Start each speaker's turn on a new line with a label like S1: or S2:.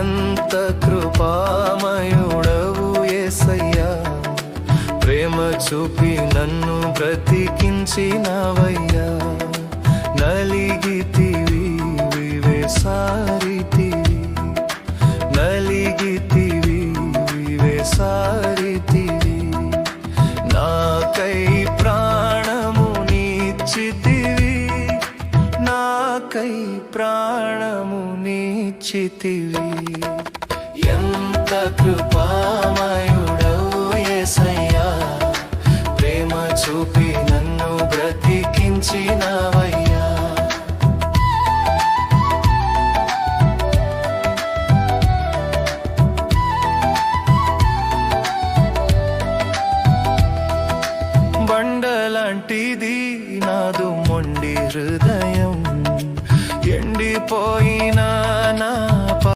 S1: ఎంత కృపామయుడవు యేసయ్యా, ప్రేమ చూపి నన్ను బ్రతికించినవయ్యా. నలిగితివి వివేసారితివి, నలిగితివి వివేసారితివి, నాకై ప్రాణము నీచితివి, నాకై ప్రాణము నీచితివి. ఎంత కృపామయుడవు యేసయ్యా, ప్రేమ చూపి నన్ను బ్రతికించినవయ్యా.